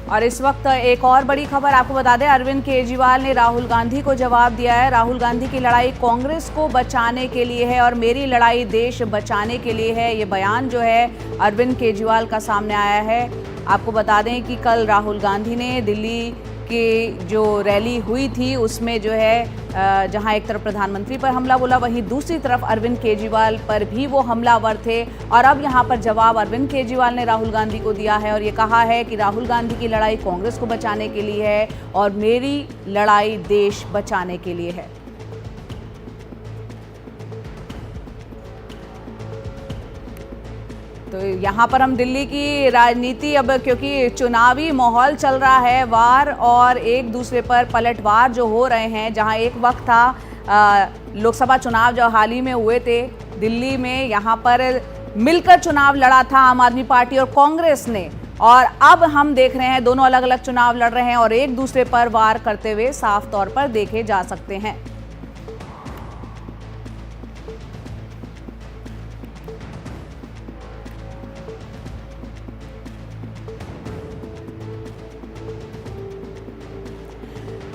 और इस वक्त एक और बड़ी खबर आपको बता दें, अरविंद केजरीवाल ने राहुल गांधी को जवाब दिया है। राहुल गांधी की लड़ाई कांग्रेस को बचाने के लिए है और मेरी लड़ाई देश बचाने के लिए है। ये बयान जो है अरविंद केजरीवाल का सामने आया है। आपको बता दें कि कल राहुल गांधी ने दिल्ली की जो रैली हुई थी उसमें जो है जहां एक तरफ प्रधानमंत्री पर हमला बोला, वहीं दूसरी तरफ अरविंद केजरीवाल पर भी वो हमलावर थे। और अब यहां पर जवाब अरविंद केजरीवाल ने राहुल गांधी को दिया है और ये कहा है कि राहुल गांधी की लड़ाई कांग्रेस को बचाने के लिए है और मेरी लड़ाई देश बचाने के लिए है। तो यहाँ पर हम दिल्ली की राजनीति, अब क्योंकि चुनावी माहौल चल रहा है, वार और एक दूसरे पर पलटवार जो हो रहे हैं। जहाँ एक वक्त था लोकसभा चुनाव जो हाल ही में हुए थे दिल्ली में, यहाँ पर मिलकर चुनाव लड़ा था आम आदमी पार्टी और कांग्रेस ने, और अब हम देख रहे हैं दोनों अलग अलग चुनाव लड़ रहे हैं और एक दूसरे पर वार करते हुए साफ तौर पर देखे जा सकते हैं।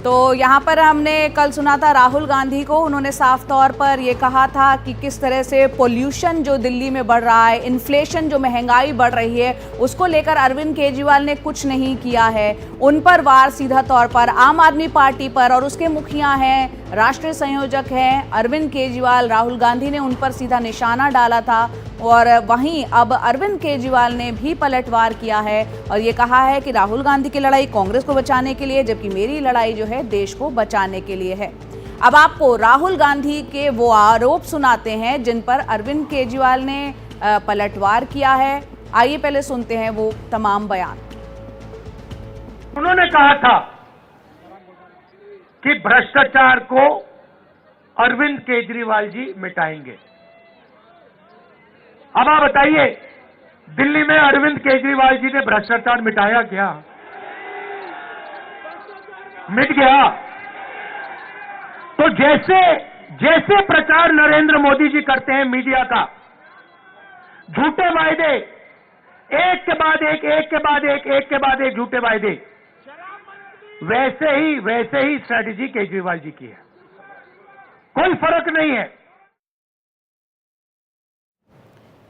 तो यहाँ पर हमने कल सुना था राहुल गांधी को, उन्होंने साफ तौर पर ये कहा था कि किस तरह से पोल्यूशन जो दिल्ली में बढ़ रहा है, इन्फ्लेशन जो महंगाई बढ़ रही है, उसको लेकर अरविंद केजरीवाल ने कुछ नहीं किया है। उन पर वार सीधा तौर पर आम आदमी पार्टी पर और उसके मुखिया हैं, राष्ट्रीय संयोजक हैं अरविंद केजरीवाल, राहुल गांधी ने उन पर सीधा निशाना डाला था। और वहीं अब अरविंद केजरीवाल ने भी पलटवार किया है और ये कहा है कि राहुल गांधी की लड़ाई कांग्रेस को बचाने के लिए, जबकि मेरी लड़ाई जो है देश को बचाने के लिए है। अब आपको राहुल गांधी के वो आरोप सुनाते हैं जिन पर अरविंद केजरीवाल ने पलटवार किया है। आइए पहले सुनते हैं वो तमाम बयान। उन्होंने कहा था कि भ्रष्टाचार को अरविंद केजरीवाल जी मिटाएंगे। अब आप बताइए, दिल्ली में अरविंद केजरीवाल जी ने भ्रष्टाचार मिटाया क्या? मिट गया। तो जैसे प्रचार नरेंद्र मोदी जी करते हैं मीडिया का, झूठे वायदे, एक के बाद एक, एक के बाद एक, एक के बाद एक झूठे वायदे, वैसे ही स्ट्रैटेजी केजरीवाल जी की है। कोई फर्क नहीं है।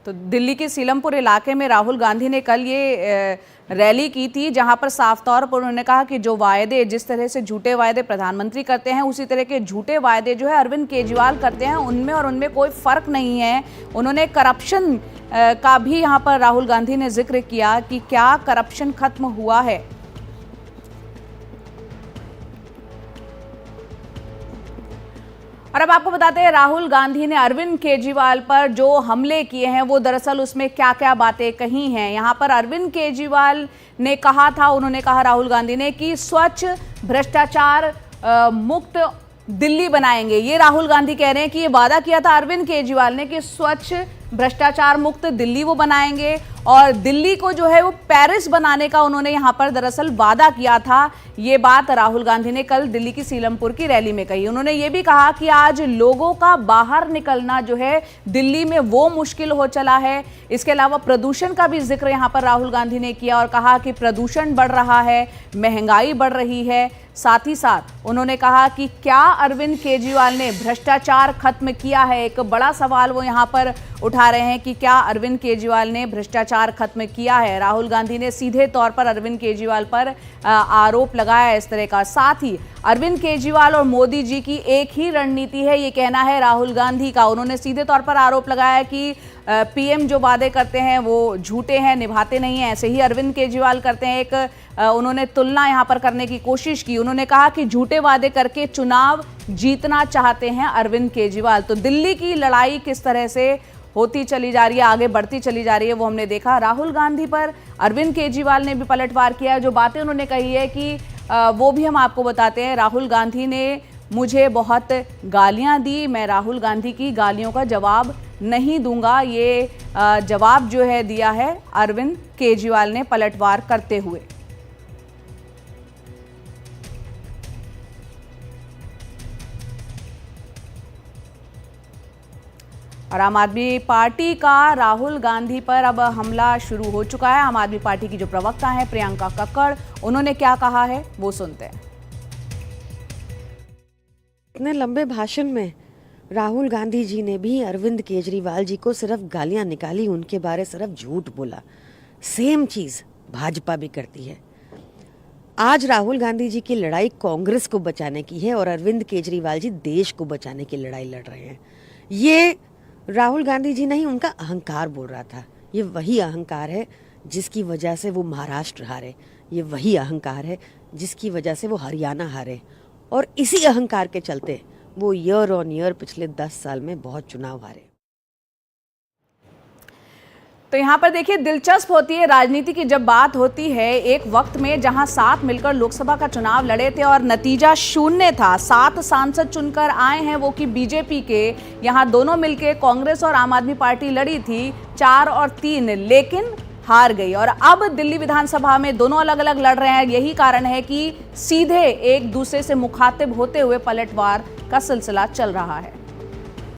तो दिल्ली के सीलमपुर इलाके में राहुल गांधी ने कल ये रैली की थी, जहां पर साफ तौर पर उन्होंने कहा कि जो वायदे, जिस तरह से झूठे वायदे प्रधानमंत्री करते हैं, उसी तरह के झूठे वायदे जो है अरविंद केजरीवाल करते हैं, उनमें और उनमें कोई फर्क नहीं है। उन्होंने करप्शन का भी यहां पर राहुल गांधी ने जिक्र किया कि क्या करप्शन खत्म हुआ है। और अब आपको बताते हैं राहुल गांधी ने अरविंद केजरीवाल पर जो हमले किए हैं वो दरअसल उसमें क्या क्या बातें कही हैं। यहाँ पर अरविंद केजरीवाल ने कहा था, उन्होंने कहा राहुल गांधी ने कि स्वच्छ भ्रष्टाचार मुक्त दिल्ली बनाएंगे। ये राहुल गांधी कह रहे हैं कि ये वादा किया था अरविंद केजरीवाल ने कि स्वच्छ भ्रष्टाचार मुक्त दिल्ली वो बनाएंगे और दिल्ली को जो है वो पेरिस बनाने का उन्होंने यहाँ पर दरअसल वादा किया था। ये बात राहुल गांधी ने कल दिल्ली की सीलमपुर की रैली में कही। उन्होंने ये भी कहा कि आज लोगों का बाहर निकलना जो है दिल्ली में वो मुश्किल हो चला है। इसके अलावा प्रदूषण का भी जिक्र यहाँ पर राहुल गांधी ने किया और कहा कि प्रदूषण बढ़ रहा है, महंगाई बढ़ रही है। साथ ही साथ उन्होंने कहा कि क्या अरविंद केजरीवाल ने भ्रष्टाचार खत्म किया है। एक बड़ा सवाल वो यहाँ पर उठा रहे हैं कि क्या अरविंद केजरीवाल ने भ्रष्टाचार खत्म किया है। राहुल गांधी ने सीधे तौर पर अरविंद केजरीवाल पर आरोप लगाया इस तरह का। साथ ही अरविंद केजरीवाल और मोदी जी की एक ही रणनीति है, ये कहना है राहुल गांधी का। उन्होंने सीधे तौर पर आरोप लगाया कि पीएम जो वादे करते हैं वो झूठे हैं, निभाते नहीं हैं। ऐसे ही अरविंद केजरीवाल करते हैं। एक उन्होंने तुलना यहाँ पर करने की कोशिश की। उन्होंने कहा कि झूठे वादे करके चुनाव जीतना चाहते हैं अरविंद केजरीवाल। तो दिल्ली की लड़ाई किस तरह से होती चली जा रही है, आगे बढ़ती चली जा रही है, वो हमने देखा। राहुल गांधी पर अरविंद केजरीवाल ने भी पलटवार किया है। जो बातें उन्होंने कही है कि वो भी हम आपको बताते हैं। राहुल गांधी ने मुझे बहुत गालियां दी, मैं राहुल गांधी की गालियों का जवाब नहीं दूंगा। ये जवाब जो है दिया है अरविंद केजरीवाल ने पलटवार करते हुए। और आम आदमी पार्टी का राहुल गांधी पर अब हमला शुरू हो चुका है। आम आदमी पार्टी की जो प्रवक्ता है प्रियंका कक्कड़, उन्होंने क्या कहा है वो सुनते हैं। इतने लंबे भाषण में राहुल गांधी जी ने भी अरविंद केजरीवाल जी को सिर्फ गालियां निकाली, उनके बारे सिर्फ झूठ बोला। सेम चीज भाजपा भी करती है। आज राहुल गांधी जी की लड़ाई कांग्रेस को बचाने की है और अरविंद केजरीवाल जी देश को बचाने की लड़ाई लड़ रहे हैं। ये राहुल गांधी जी नहीं, उनका अहंकार बोल रहा था। ये वही अहंकार है जिसकी वजह से वो महाराष्ट्र हारे, ये वही अहंकार है जिसकी वजह से वो हरियाणा हारे, और इसी अहंकार के चलते वो ईयर ऑन ईयर पिछले 10 साल में बहुत चुनाव हारे। तो यहाँ पर देखिए, दिलचस्प होती है राजनीति की जब बात होती है। एक वक्त में जहां साथ मिलकर लोकसभा का चुनाव लड़े थे और नतीजा शून्य था, 7 सांसद चुनकर आए हैं वो कि बीजेपी के। यहाँ दोनों मिलकर कांग्रेस और आम आदमी पार्टी लड़ी थी 4 और 3, लेकिन हार गई। और अब दिल्ली विधानसभा में दोनों अलग अलग लड़ रहे हैं। यही कारण है कि सीधे एक दूसरे से मुखातिब होते हुए पलटवार का सिलसिला चल रहा है।